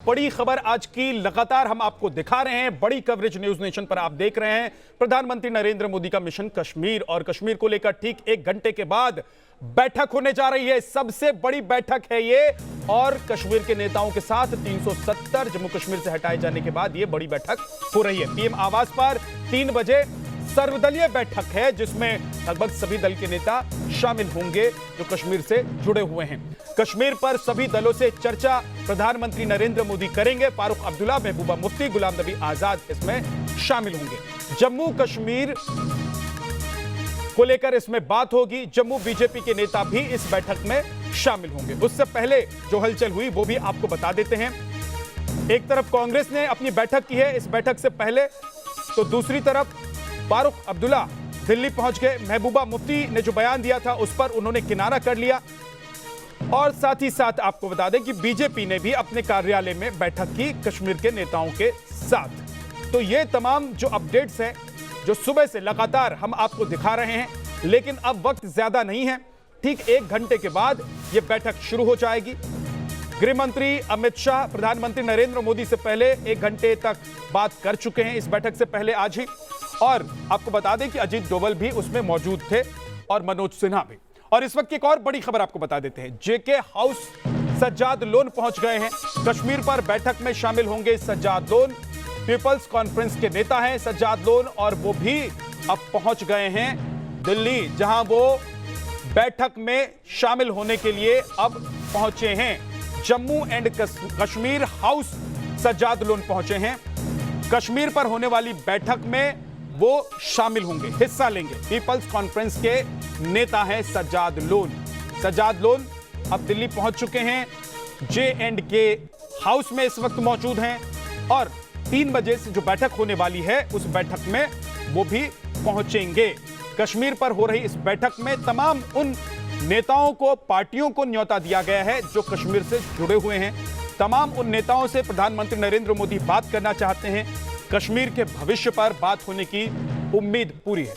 बड़ी खबर आज की लगातार हम आपको दिखा रहे हैं। बड़ी कवरेज न्यूज नेशन पर आप देख रहे हैं। प्रधानमंत्री नरेंद्र मोदी का मिशन कश्मीर और कश्मीर को लेकर ठीक 1 घंटे के बाद बैठक होने जा रही है। सबसे बड़ी बैठक है ये और कश्मीर के नेताओं के साथ 370 जम्मू कश्मीर से हटाए जाने के बाद ये बड़ी बैठक हो रही है। पीएम आवास पर 3 बजे सर्वदलीय बैठक है जिसमें लगभग सभी दल के नेता शामिल होंगे जो कश्मीर से जुड़े हुए हैं। कश्मीर पर सभी दलों से चर्चा प्रधानमंत्री नरेंद्र मोदी करेंगे। फारूक अब्दुल्ला, महबूबा मुफ्ती, गुलाम नबी आजाद इसमें शामिल होंगे। जम्मू कश्मीर को लेकर इसमें बात होगी। जम्मू बीजेपी के नेता भी इस बैठक में शामिल होंगे। उससे पहले जो हलचल हुई वो भी आपको बता देते हैं। एक तरफ कांग्रेस ने अपनी बैठक की है इस बैठक से पहले, तो दूसरी तरफ फारूक अब्दुल्ला दिल्ली पहुंच गए। महबूबा मुफ्ती ने जो बयान दिया था उस पर उन्होंने किनारा कर लिया। और साथ ही साथ आपको बता दें कि बीजेपी ने भी अपने कार्यालय में बैठक की कश्मीर के नेताओं के साथ। तो ये तमाम जो अपडेट्स हैं जो सुबह से लगातार हम आपको दिखा रहे हैं, लेकिन अब वक्त ज्यादा नहीं है। ठीक 1 घंटे के बाद यह बैठक शुरू हो जाएगी। गृह मंत्री अमित शाह प्रधानमंत्री नरेंद्र मोदी से पहले 1 घंटे तक बात कर चुके हैं इस बैठक से पहले आज ही। और आपको बता दें कि अजीत डोभाल भी उसमें मौजूद थे और मनोज सिन्हा भी। और इस वक्त की एक और बड़ी खबर आपको बता देते हैं। जेके हाउस सज्जाद लोन पहुंच गए हैं। कश्मीर पर बैठक में शामिल होंगे सज्जाद लोन। पीपल्स कॉन्फ्रेंस के नेता हैं सज्जाद लोन और वो भी अब पहुंच गए हैं दिल्ली, जहां वो बैठक में शामिल होने के लिए अब पहुंचे हैं। Jammu and Kashmir house Sajjad loan पहुंचे हैं। कश्मीर पर होने वाली बैठक में वो शामिल होंगे, हिस्सा लेंगे। पीपल्स कॉन्फ्रेंस के नेता हैं सज्जाद लोन। सज्जाद लोन अब दिल्ली पहुंच चुके हैं। J&K हाउस में इस वक्त मौजूद हैं और 3 बजे से जो बैठक होने वाली है उस बैठक में वो भी पहुंचेंगे। कश्मीर पर हो रही इस बैठक में तमाम उन नेताओं को, पार्टियों को न्योता दिया गया है जो कश्मीर से जुड़े हुए हैं। तमाम उन नेताओं से प्रधानमंत्री नरेंद्र मोदी बात करना चाहते हैं। कश्मीर के भविष्य पर बात होने की उम्मीद पूरी है।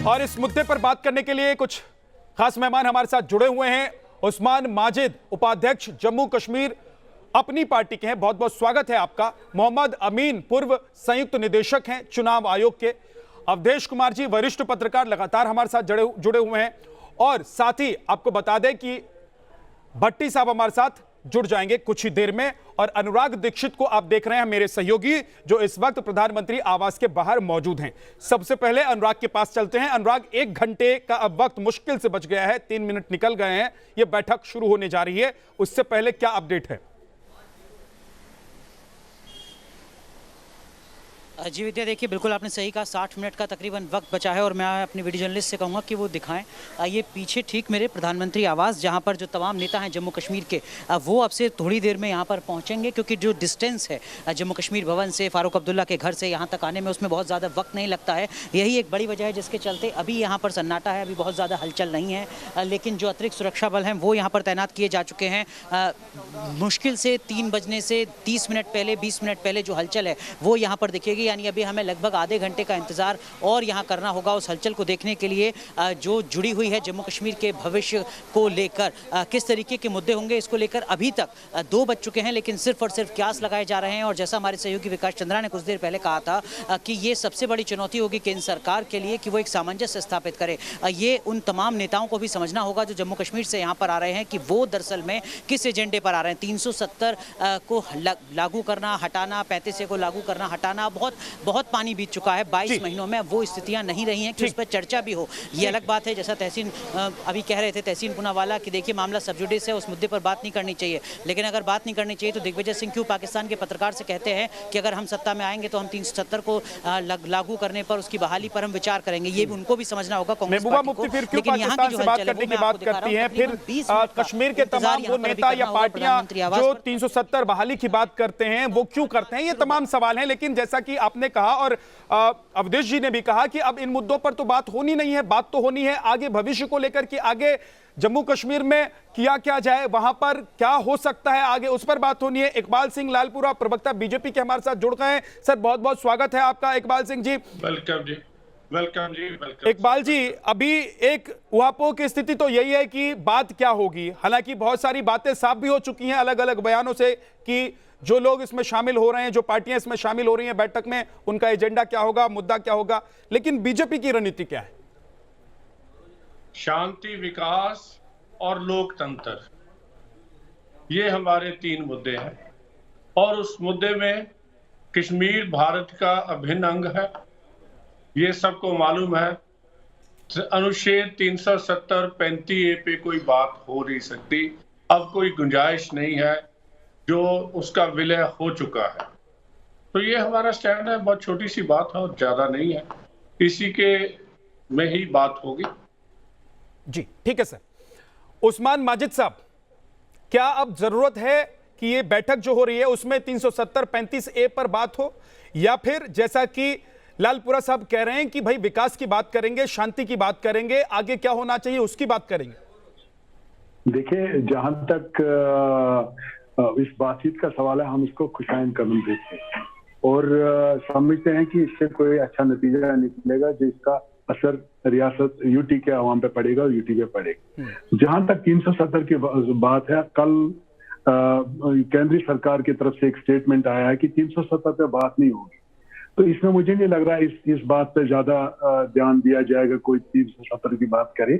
और इस मुद्दे पर बात करने के लिए कुछ खास मेहमान हमारे साथ जुड़े हुए हैं। उस्मान माजिद, उपाध्यक्ष जम्मू कश्मीर अपनी पार्टी के हैं, बहुत बहुत स्वागत है आपका। मोहम्मद अमीन, पूर्व संयुक्त निदेशक हैं चुनाव आयोग के। अवधेश कुमार जी, वरिष्ठ पत्रकार, लगातार हमारे साथ जुड़े हुए हैं। और साथ ही आपको बता दें कि भट्टी साहब हमारे साथ जुड़ जाएंगे कुछ ही देर में। और अनुराग दीक्षित को आप देख रहे हैं, मेरे सहयोगी जो इस वक्त प्रधानमंत्री आवास के बाहर मौजूद हैं। सबसे पहले अनुराग के पास चलते हैं। अनुराग, 1 घंटे का अब वक्त मुश्किल से बच गया है, 3 मिनट निकल गए हैं, यह बैठक शुरू होने जा रही है। उससे पहले क्या अपडेट है? जी विद्या, देखिए बिल्कुल आपने सही कहा, 60 मिनट का तकरीबन वक्त बचा है और मैं अपने वीडियो जर्नलिस्ट से कहूँगा कि वो दिखाएं। ये पीछे ठीक मेरे प्रधानमंत्री आवास, जहाँ पर जो तमाम नेता हैं जम्मू कश्मीर के, वो अब से थोड़ी देर में यहाँ पर पहुँचेंगे, क्योंकि जो डिस्टेंस है जम्मू कश्मीर भवन से फारूक अब्दुल्ला के घर से यहाँ तक आने में, उसमें बहुत ज़्यादा वक्त नहीं लगता है। यही एक बड़ी वजह है जिसके चलते अभी यहाँ पर सन्नाटा है, अभी बहुत ज़्यादा हलचल नहीं है। लेकिन जो अतिरिक्त सुरक्षा बल हैं वो यहाँ पर तैनात किए जा चुके हैं। मुश्किल से 3 बजने से 30 मिनट पहले, 20 मिनट पहले जो हलचल है वो यहाँ पर दिखेगी। यानी अभी हमें लगभग आधे घंटे का इंतजार और यहाँ करना होगा उस हलचल को देखने के लिए जो जुड़ी हुई है जम्मू कश्मीर के भविष्य को लेकर। किस तरीके के मुद्दे होंगे इसको लेकर अभी तक 2 बज चुके हैं, लेकिन सिर्फ और सिर्फ क्यास लगाए जा रहे हैं। और जैसा हमारे सहयोगी विकास चंद्रा ने कुछ देर पहले कहा था कि ये सबसे बड़ी चुनौती होगी केंद्र सरकार के लिए कि वो एक सामंजस्य स्थापित करे। ये उन तमाम नेताओं को भी समझना होगा जो जम्मू कश्मीर से यहाँ पर आ रहे हैं कि वो दरअसल में किस एजेंडे पर आ रहे हैं। 370 को लागू करना, हटाना, 35 को लागू करना, हटाना, बहुत पानी बीत चुका है। 22 महीनों में वो स्थितियां नहीं रही हैं कि उस पर चर्चा भी हो। ये अलग बात है, जैसा तहसीन अभी कह रहे थे, तहसीन पूनावाला, कि देखिए मामला सब जुडिस है, उस मुद्दे पर बात नहीं करनी चाहिए। लेकिन अगर बात नहीं करनी चाहिए तो दिग्विजय सिंह क्यों पाकिस्तान के पत्रकार से कहते हैं कि अगर हम सत्ता में आएंगे तो हम 370 को लागू करने पर, उसकी बहाली पर हम विचार करेंगे। ये भी उनको भी समझना होगा कांग्रेस पार्टी को। लेकिन यहाँ की जो बात करने की बात करती है, फिर कश्मीर के तमाम वो नेता या पार्टियां जो 370 बहाली की बात करते हैं वो क्यों करते हैं, ये तमाम सवाल हैं। लेकिन जैसा कि आपने कहा और अवधेश जी ने भी कहा कि अब इन मुद्दों पर तो बात होनी नहीं है, बात तो होनी है आगे भविष्य को लेकर कि आगे जम्मू कश्मीर में किया क्या जाए, वहां पर क्या हो सकता है आगे, उस पर बात होनी है। इकबाल सिंह लालपुरा, प्रवक्ता बीजेपी के हमारे साथ जुड़ गए हैं। सर बहुत बहुत स्वागत है आपका इकबाल सिंह जी। वेलकम जी। वेलकम जी, वेलकम। इकबाल जी, अभी एक उहापोह की स्थिति तो यही है कि बात क्या होगी। हालांकि बहुत सारी बातें साफ भी हो चुकी हैं अलग अलग बयानों से कि जो लोग इसमें शामिल हो रहे हैं, जो पार्टियां इसमें शामिल हो रही हैं बैठक में, उनका एजेंडा क्या होगा, मुद्दा क्या होगा। लेकिन बीजेपी की रणनीति क्या है? शांति, विकास और लोकतंत्र, ये हमारे 3 मुद्दे हैं और उस मुद्दे में कश्मीर भारत का अभिन्न अंग है, ये सबको मालूम है। अनुच्छेद 370 35A पे कोई बात हो नहीं सकती। अब कोई गुंजाइश नहीं है, जो उसका विलय हो चुका है। तो ये हमारा स्टैंड है, बहुत छोटी सी बात है और ज्यादा नहीं है, इसी के में ही बात होगी। जी ठीक है सर। उस्मान माजिद साहब, क्या अब जरूरत है कि ये बैठक जो हो रही है उसमें 370 35A पर बात हो, या फिर जैसा कि लालपुरा साहब कह रहे हैं कि भाई विकास की बात करेंगे, शांति की बात करेंगे, आगे क्या होना चाहिए उसकी बात करेंगे? देखिए, जहां तक इस बातचीत का सवाल है, हम इसको खुशाइन कदम देते हैं और समझते हैं कि इससे कोई अच्छा नतीजा निकलेगा जिसका असर रियासत यूटी के अवाम पे पड़ेगा और यूटी पे पड़ेगा। जहां तक 370 की बात है, कल केंद्रीय सरकार की तरफ से एक स्टेटमेंट आया है कि 370 पे बात नहीं होगी। तो इसमें मुझे नहीं लग रहा है इस बात पे ज्यादा ध्यान दिया जाएगा, कोई 370 की बात करे।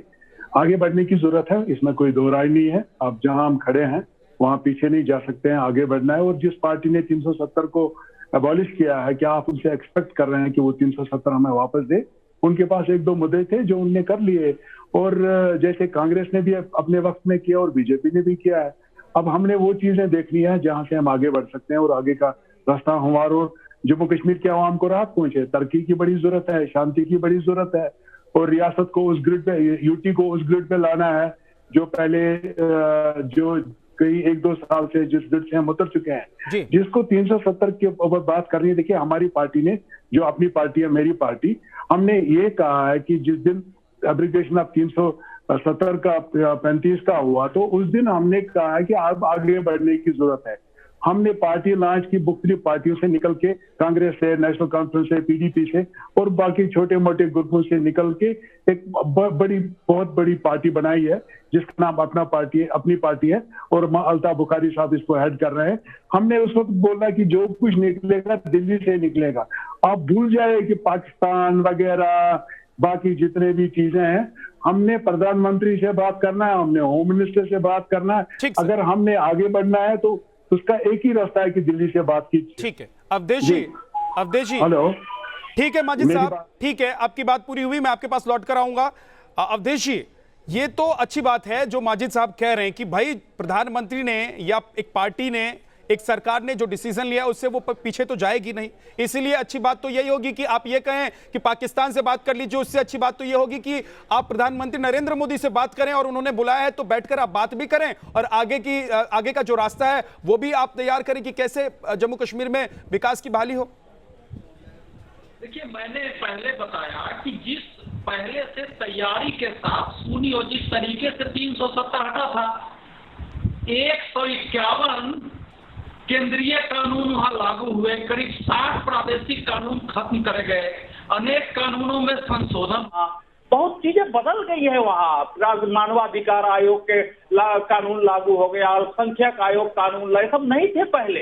आगे बढ़ने की जरूरत है, इसमें कोई दो राय नहीं है। अब जहां हम खड़े हैं वहां पीछे नहीं जा सकते हैं, आगे बढ़ना है। और जिस पार्टी ने 370 को अबॉलिश किया है, क्या आप उनसे एक्सपेक्ट कर रहे हैं कि वो 370 हमें वापस दे? उनके पास एक दो मुद्दे थे जो उनने कर लिए, और जैसे कांग्रेस ने भी अपने वक्त में किया और बीजेपी ने भी किया है। अब हमने वो चीजें देखनी है जहां से हम आगे बढ़ सकते हैं और आगे का रास्ता हमारा जम्मू कश्मीर के अवाम को राहत पहुंचे। तरक्की की बड़ी जरूरत है, शांति की बड़ी जरूरत है, और रियासत को उस ग्रिड पे, यूटी को उस ग्रिड पे लाना है जो पहले जो कई 1-2 साल से जिस ग्रिड से हम उतर चुके हैं, जिसको 370 के ऊपर बात करनी है। देखिए, हमारी पार्टी ने, जो अपनी पार्टी है, मेरी पार्टी, हमने ये कहा है कि जिस दिन एब्रिगेशन ऑफ 370 का 35 का हुआ, तो उस दिन हमने कहा है कि अब आगे बढ़ने की जरूरत है। हमने पार्टी लॉन्च की, मुख्तलिफ पार्टियों से निकल के, कांग्रेस से, नेशनल कॉन्फ्रेंस से, पीडीपी से और बाकी छोटे मोटे ग्रुपों से निकल के एक बहुत बड़ी पार्टी बनाई है जिसका नाम अपनी पार्टी है, और अल्ताफ बुखारी साहब इसको हेड कर रहे हैं। हमने उस वक्त बोला कि जो कुछ निकलेगा दिल्ली से निकलेगा। आप भूल जाए कि पाकिस्तान वगैरह बाकी जितने भी चीजें हैं, हमने प्रधानमंत्री से बात करना है, हमने होम मिनिस्टर से बात करना है। अगर हमने आगे बढ़ना है तो उसका एक ही रास्ता है कि दिल्ली से बात की। ठीक है अवधेश जी, हेलो, ठीक है माजिद साहब, ठीक है, आपकी बात पूरी हुई, मैं आपके पास लौट कर आऊंगा। अवधेश जी, ये तो अच्छी बात है जो माजिद साहब कह रहे हैं कि भाई प्रधानमंत्री ने या एक पार्टी ने, एक सरकार ने जो डिसीजन लिया उससे वो पीछे तो जाएगी नहीं। इसीलिए अच्छी बात तो यही होगी कि आप ये कहें कि पाकिस्तान से बात कर लीजिए, उससे अच्छी बात तो ये होगी कि आप प्रधानमंत्री नरेंद्र मोदी से बात करें, और उन्होंने बुलाया है तो बैठकर आप बात भी करें, और आगे का जो रास्ता है वो भी आप तैयार करें कि कैसे जम्मू कश्मीर में विकास की बहाली हो। देखिए, मैंने पहले बताया कि जिस पहले से तैयारी के साथ सुनियोजित तरीके से 370 हटा था, 151 केंद्रीय कानून वहां लागू हुए, करीब 60 प्रादेशिक कानून खत्म करे गए, अनेक कानूनों में संशोधन, बहुत चीजें बदल गई है। वहाँ मानवाधिकार आयोग के कानून लागू हो गया, अल्पसंख्यक आयोग कानून, सब नहीं थे पहले।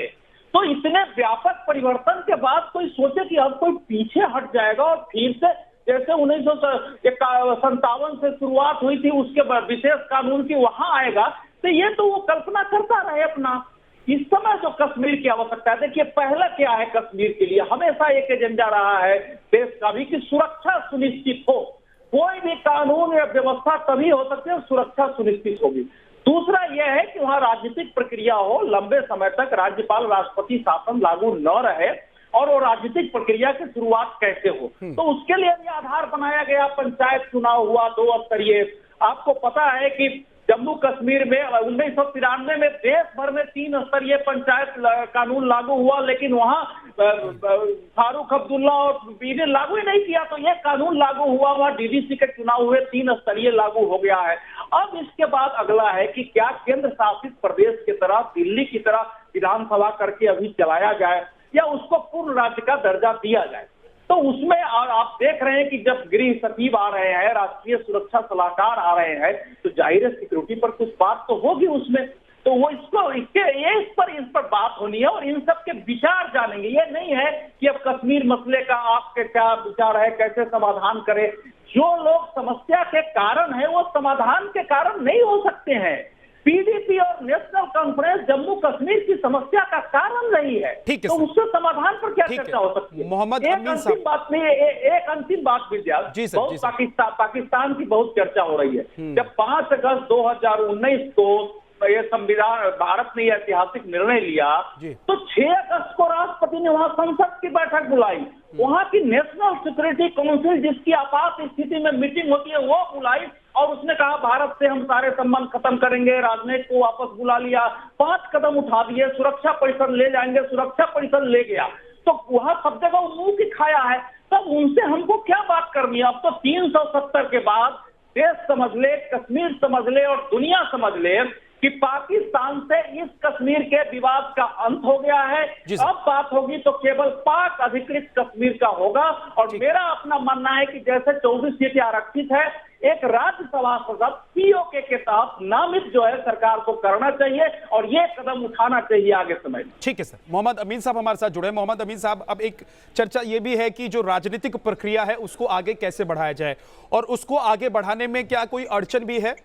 तो इतने व्यापक परिवर्तन के बाद कोई सोचे कि अब कोई पीछे हट जाएगा और फिर से जैसे 1957 से शुरुआत हुई थी उसके बाद विशेष कानून की वहां आएगा, तो ये तो वो कल्पना करता रहे अपना। इस समय जो कश्मीर की आवश्यकता है, देखिए पहला क्या है कश्मीर के लिए, हमेशा एक एजेंडा रहा है देश का भी कि सुरक्षा सुनिश्चित हो। कोई भी कानून या व्यवस्था तभी हो सकती है सुरक्षा सुनिश्चित होगी। दूसरा यह है कि वहां राजनीतिक प्रक्रिया हो, लंबे समय तक राज्यपाल राष्ट्रपति शासन लागू न रहे, और वो राजनीतिक प्रक्रिया की शुरुआत कैसे हो, तो उसके लिए भी आधार बनाया गया। पंचायत चुनाव हुआ 2 स्तरीय। आपको पता है कि जम्मू कश्मीर में 1993 में देश भर में 3 स्तरीय पंचायत कानून लागू हुआ, लेकिन वहां फारूक अब्दुल्ला और ने लागू ही नहीं किया, तो यह कानून लागू हुआ। वहां डीडीसी के चुनाव हुए, 3 स्तरीय लागू हो गया है। अब इसके बाद अगला है कि क्या केंद्र शासित प्रदेश की तरह, दिल्ली की तरह विधानसभा करके अभी चलाया जाए, या उसको पूर्ण राज्य का दर्जा दिया जाए। तो उसमें आप देख रहे हैं कि जब गृह सचिव आ रहे हैं, राष्ट्रीय सुरक्षा सलाहकार आ रहे हैं, तो जाहिर है सिक्योरिटी पर कुछ बात तो होगी उसमें। तो वो इस पर बात होनी है और इन सब के विचार जानेंगे। ये नहीं है कि अब कश्मीर मसले का आपके क्या विचार है, कैसे समाधान करें। जो लोग समस्या के कारण है वो समाधान के कारण नहीं हो सकते हैं। पीडीपी और नेशनल कॉन्फ्रेंस जम्मू कश्मीर की समस्या का कारण नहीं है, ठीक है तो सर। उससे समाधान पर क्या ठीक चर्चा है। हो सकती है? मोहम्मद एक अमीन अंतिम साहब। बात नहीं, एक अंतिम बात विद्या, जी सर, बहुत जी सर। पाकिस्तान की बहुत चर्चा हो रही है। जब 5 अगस्त 2019 को ये संविधान भारत ने ऐतिहासिक निर्णय लिया, तो 6 अगस्त को राष्ट्रपति ने वहां संसद की बैठक बुलाई, वहां की नेशनल सिक्योरिटी काउंसिल जिसकी आपात स्थिति में मीटिंग होती है वो बुलाई, और उसने कहा भारत से हम सारे संबंध खत्म करेंगे, राजनीति को वापस बुला लिया, 5 कदम उठा दिए, सुरक्षा परिषद ले जाएंगे, सुरक्षा परिषद ले गया। तो वहां सब जगह मुंह की खाया है, तब उनसे हमको क्या बात करनी है? अब तो 370 के बाद देश समझ ले, कश्मीर समझ ले और दुनिया समझ ले कि पाकिस्तान से इस कश्मीर के विवाद का अंत हो गया है। अब बात होगी तो केवल पाक अधिकृत कश्मीर का होगा। और मेरा अपना मानना है कि जैसे 24 सीटें आरक्षित है, एक राज्यसभा सदस्य पीओके के तहत नामित जो है सरकार को करना चाहिए और ये कदम उठाना चाहिए आगे समय में। ठीक है सर। मोहम्मद अमीन साहब हमारे साथ जुड़े। मोहम्मद अमीन साहब, अब एक चर्चा ये भी है कि जो राजनीतिक प्रक्रिया है उसको आगे कैसे बढ़ाया जाए, और उसको आगे बढ़ाने में क्या कोई अड़चन भी है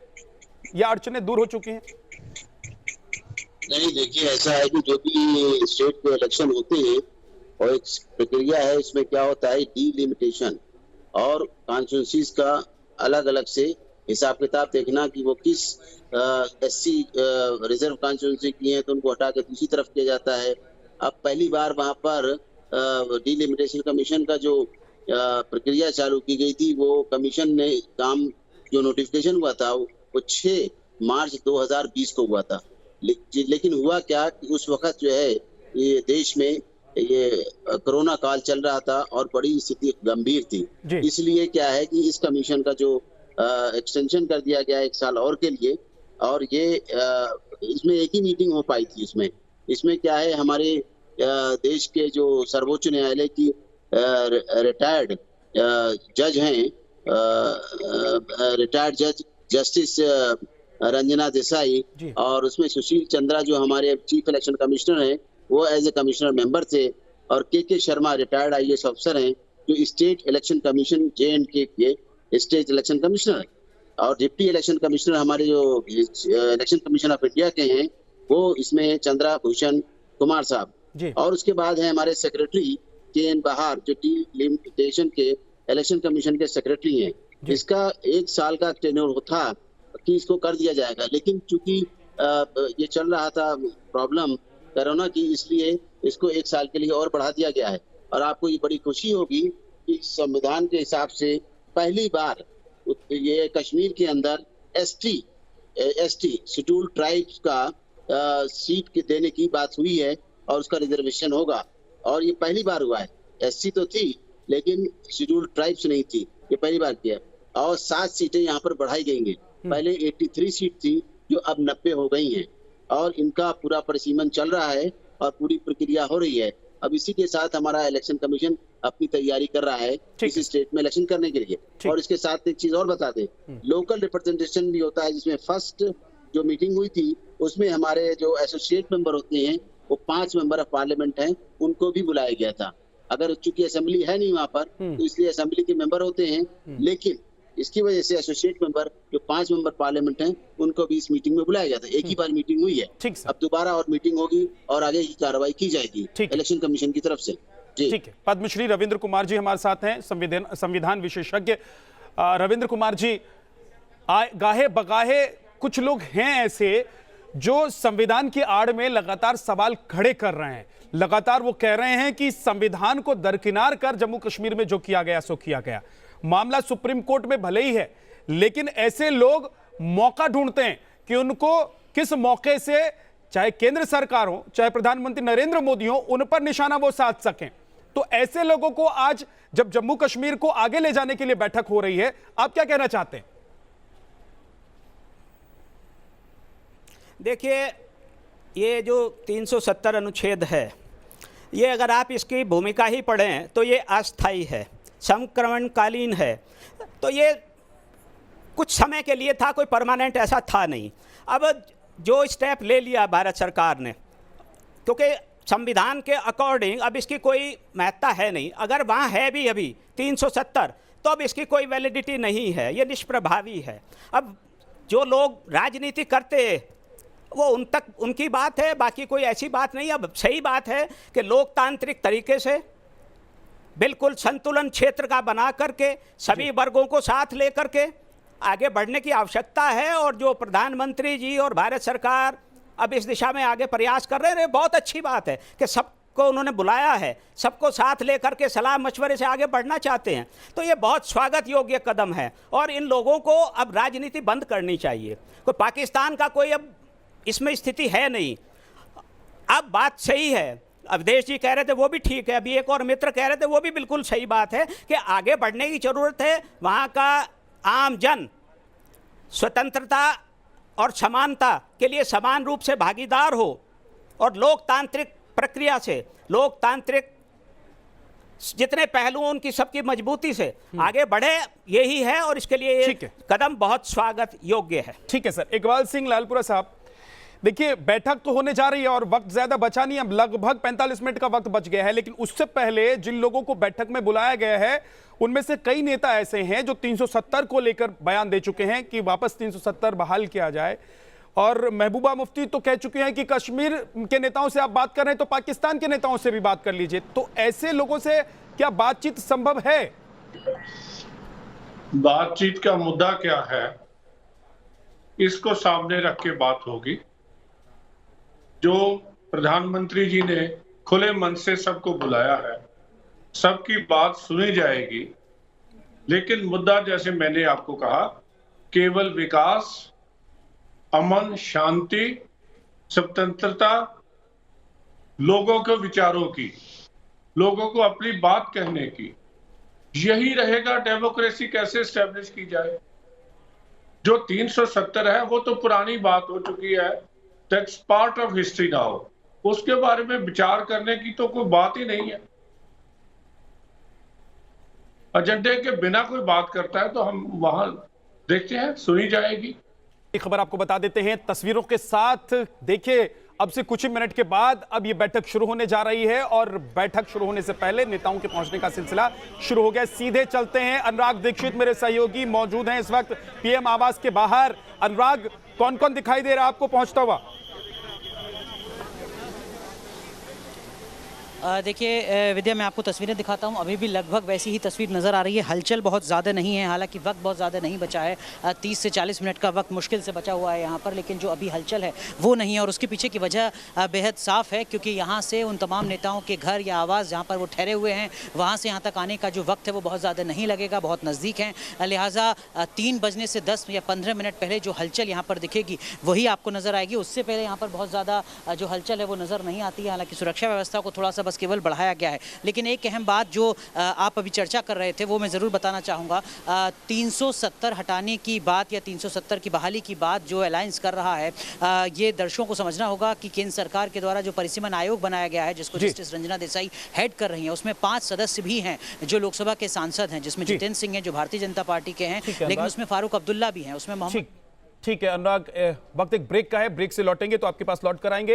या अड़चनें दूर हो चुकी हैं? नहीं, देखिए ऐसा है कि जो भी स्टेट के इलेक्शन होते हैं और एक प्रक्रिया है, इसमें क्या होता है डीलिमिटेशन और कॉन्स्टिट्यूंसीज का अलग अलग से हिसाब किताब देखना कि वो किस एससी रिजर्व कॉन्स्टिट्यूंसी की है तो उनको हटा के दूसरी तरफ किया जाता है। अब पहली बार वहां पर डीलिमिटेशन कमीशन का जो प्रक्रिया चालू की गई थी, वो कमीशन ने काम जो नोटिफिकेशन हुआ था वो 6 मार्च 2020 को हुआ था। लेकिन हुआ क्या कि उस वक्त जो है ये देश में ये कोरोना काल चल रहा था और बड़ी स्थिति गंभीर थी, इसलिए क्या है कि इस कमीशन का जो एक्सटेंशन कर दिया गया 1 साल और के लिए, और ये इसमें एक ही मीटिंग हो पाई थी। इसमें क्या है, हमारे देश के जो सर्वोच्च न्यायालय की रिटायर्ड जज हैं, रिटायर्ड जज जस्टिस रंजना देसाई, और उसमें सुशील चंद्रा जो हमारे चीफ इलेक्शन कमिश्नर हैं वो एज ए कमिश्नर मेंबर थे, और के शर्मा रिटायर्ड आईएएस ऑफिसर हैं जो स्टेट इलेक्शन कमीशन J&K के स्टेट इलेक्शन कमिश्नर हैं, और डिप्टी इलेक्शन कमिश्नर हमारे जो इलेक्शन कमीशन ऑफ इंडिया के हैं वो इसमें चंद्रा भूषण कुमार साहब, और उसके बाद है हमारे सेक्रेटरी KN बहार जो डीलिमिटेशन के इलेक्शन कमीशन के सेक्रेटरी हैं। इसका 1 साल का टेन्योर था कि इसको कर दिया जाएगा, लेकिन चूंकि ये चल रहा था प्रॉब्लम कोरोना की, इसलिए इसको 1 साल के लिए और बढ़ा दिया गया है। और आपको ये बड़ी खुशी होगी कि संविधान के हिसाब से पहली बार ये कश्मीर के अंदर एसटी शेड्यूल्ड ट्राइब्स का सीट देने की बात हुई है और उसका रिजर्वेशन होगा, और ये पहली बार हुआ है। एससी तो थी लेकिन शेड्यूल्ड ट्राइब्स नहीं थी, ये पहली बार किया, और 7 सीटें यहाँ पर बढ़ाई गई हैं। पहले 83 सीट थी जो अब 90 हो गई हैं, और इनका पूरा परिसीमन चल रहा है और पूरी प्रक्रिया हो रही है। अब इसी के साथ हमारा इलेक्शन कमीशन अपनी तैयारी कर रहा है इस स्टेट में इलेक्शन करने के लिए। और इसके साथ एक चीज और बता दें, लोकल रिप्रेजेंटेशन भी होता है, जिसमें फर्स्ट जो मीटिंग हुई थी उसमें हमारे जो एसोसिएट मेंबर होते हैं वो 5 मेंबर ऑफ पार्लियामेंट हैं, उनको भी बुलाया गया था। अगर चूंकि असेंबली है नहीं वहां पर तो इसलिए असेंबली के मेंबर होते हैं, लेकिन इसकी वजह से एसोसिएट मेंबर जो 5 मेंबर पार्लियामेंट हैं उनको भी इस मीटिंग में बुलाया गया था। एक ही बार मीटिंग हुई है, अब दोबारा और मीटिंग होगी और आगे की कार्रवाई की जाएगी इलेक्शन कमीशन की तरफ से। ठीक है। पद्मश्री रविंद्र कुमार जी हमारे साथ हैं, संविधान विशेषज्ञ। रविंद्र कुमार जी, गाहे बगाहे कुछ लोग हैं ऐसे जो संविधान की आड़ में लगातार सवाल खड़े कर रहे हैं। लगातार वो कह रहे हैं कि संविधान को दरकिनार कर जम्मू कश्मीर में जो किया गया सो किया गया। मामला सुप्रीम कोर्ट में भले ही है, लेकिन ऐसे लोग मौका ढूंढते हैं कि उनको किस मौके से, चाहे केंद्र सरकार हो चाहे प्रधानमंत्री नरेंद्र मोदी हो, उन पर निशाना वो साध सकें। तो ऐसे लोगों को आज जब जम्मू कश्मीर को आगे ले जाने के लिए बैठक हो रही है, आप क्या कहना चाहते हैं? देखिए, ये जो 370 अनुच्छेद है, ये अगर आप इसकी भूमिका ही पढ़ें तो ये अस्थायी है, संक्रमणकालीन है। तो ये कुछ समय के लिए था, कोई परमानेंट ऐसा था नहीं। अब जो स्टेप ले लिया भारत सरकार ने, क्योंकि संविधान के अकॉर्डिंग अब इसकी कोई महत्ता है नहीं, अगर वहाँ है भी अभी 370 तो अब इसकी कोई वैलिडिटी नहीं है, ये निष्प्रभावी है। अब जो लोग राजनीति करते वो उन तक उनकी बात है, बाकी कोई ऐसी बात नहीं। अब सही बात है कि लोकतांत्रिक तरीके से बिल्कुल संतुलन क्षेत्र का बना करके सभी वर्गों को साथ लेकर के आगे बढ़ने की आवश्यकता है। और जो प्रधानमंत्री जी और भारत सरकार अब इस दिशा में आगे प्रयास कर रहे हैं, बहुत अच्छी बात है कि सबको उन्होंने बुलाया है, सबको साथ लेकर के सलाह मशवरे से आगे बढ़ना चाहते हैं। तो ये बहुत स्वागत योग्य कदम है और इन लोगों को अब राजनीति बंद करनी चाहिए। कोई पाकिस्तान का कोई अब इसमें स्थिति है नहीं। अब बात सही है, अवधेश जी कह रहे थे वो भी ठीक है, अभी एक और मित्र कह रहे थे वो भी बिल्कुल सही बात है कि आगे बढ़ने की ज़रूरत है। वहाँ का आम जन स्वतंत्रता और समानता के लिए समान रूप से भागीदार हो और लोकतांत्रिक प्रक्रिया से, लोकतांत्रिक जितने पहलुओं उनकी सबकी मजबूती से आगे बढ़े, यही है। और इसके लिए ये कदम बहुत स्वागत योग्य है। ठीक है सर। इकबाल सिंह लालपुरा साहब, देखिए बैठक तो होने जा रही है और वक्त ज्यादा बचा नहीं, अब लगभग 45 मिनट का वक्त बच गया है, लेकिन उससे पहले जिन लोगों को बैठक में बुलाया गया है उनमें से कई नेता ऐसे हैं जो 370 को लेकर बयान दे चुके हैं कि वापस 370 बहाल किया जाए। और महबूबा मुफ्ती तो कह चुके हैं कि कश्मीर के नेताओं से आप बात कर रहे हैं तो पाकिस्तान के नेताओं से भी बात कर लीजिए। तो ऐसे लोगों से क्या बातचीत संभव है? बातचीत का मुद्दा क्या है, इसको सामने रख के बात होगी। जो प्रधानमंत्री जी ने खुले मन से सबको बुलाया है, सबकी बात सुनी जाएगी, लेकिन मुद्दा जैसे मैंने आपको कहा, केवल विकास, अमन, शांति, स्वतंत्रता, लोगों के विचारों की, लोगों को अपनी बात कहने की, यही रहेगा। डेमोक्रेसी कैसे एस्टेब्लिश की जाए? जो 370 है वो तो पुरानी बात हो चुकी है, that's part of history now. उसके बारे में विचार करने की तो कोई बात ही नहीं है। एजेंडे के बिना कोई बात करता है तो हम वहां देखते हैं, सुनी जाएगी। एक खबर आपको बता देते हैं तस्वीरों के साथ। देखिए अब से कुछ ही मिनट के बाद अब ये बैठक शुरू होने जा रही है और बैठक शुरू होने से पहले नेताओं के पहुंचने का सिलसिला शुरू हो गया। सीधे चलते हैं, अनुराग दीक्षित मेरे सहयोगी मौजूद हैं इस वक्त पीएम आवास के बाहर। अनुराग, कौन कौन दिखाई दे रहा है आपको पहुंचता हुआ? देखिए विद्या, मैं आपको तस्वीरें दिखाता हूं, अभी भी लगभग वैसी ही तस्वीर नज़र आ रही है। हलचल बहुत ज़्यादा नहीं है, हालांकि वक्त बहुत ज़्यादा नहीं बचा है। 30 से 40 मिनट का वक्त मुश्किल से बचा हुआ है यहाँ पर, लेकिन जो अभी हलचल है वो नहीं है। और उसके पीछे की वजह बेहद साफ़ है, क्योंकि यहाँ से उन तमाम नेताओं के घर या आवास जहाँ पर वो ठहरे हुए हैं, वहाँ से यहाँ तक आने का जो वक्त है वो बहुत ज़्यादा नहीं लगेगा, बहुत नज़दीक हैं। लिहाजा 3 बजने से 10 या 15 मिनट पहले जो हलचल यहाँ पर दिखेगी वही आपको नज़र आएगी। उससे पहले यहाँ पर बहुत ज़्यादा जो हलचल है वो नज़र नहीं आती है। हालाँकि सुरक्षा व्यवस्था को थोड़ा सा बस केवल बढ़ाया गया है। लेकिन एक अहम बात जो आप अभी चर्चा कर रहे थे वो मैं ज़रूर बताना चाहूँगा। 370 हटाने की बात या 370 की बहाली की बात जो अलायंस कर रहा है, ये दर्शकों को समझना होगा कि केंद्र सरकार के द्वारा जो परिसीमन आयोग बनाया गया है, जिसको जस्टिस रंजना देसाई हेड कर रही हैं, उसमें 5 सदस्य भी हैं जो लोकसभा के सांसद हैं, जिसमें जितेंद्र सिंह हैं जो भारतीय जनता पार्टी के हैं, लेकिन उसमें फारूक अब्दुल्ला भी हैं, उसमें मोहम्मद। ठीक है अनुराग, वक्त एक ब्रेक का है, ब्रेक से लौटेंगे तो आपके पास लौट कर आएंगे।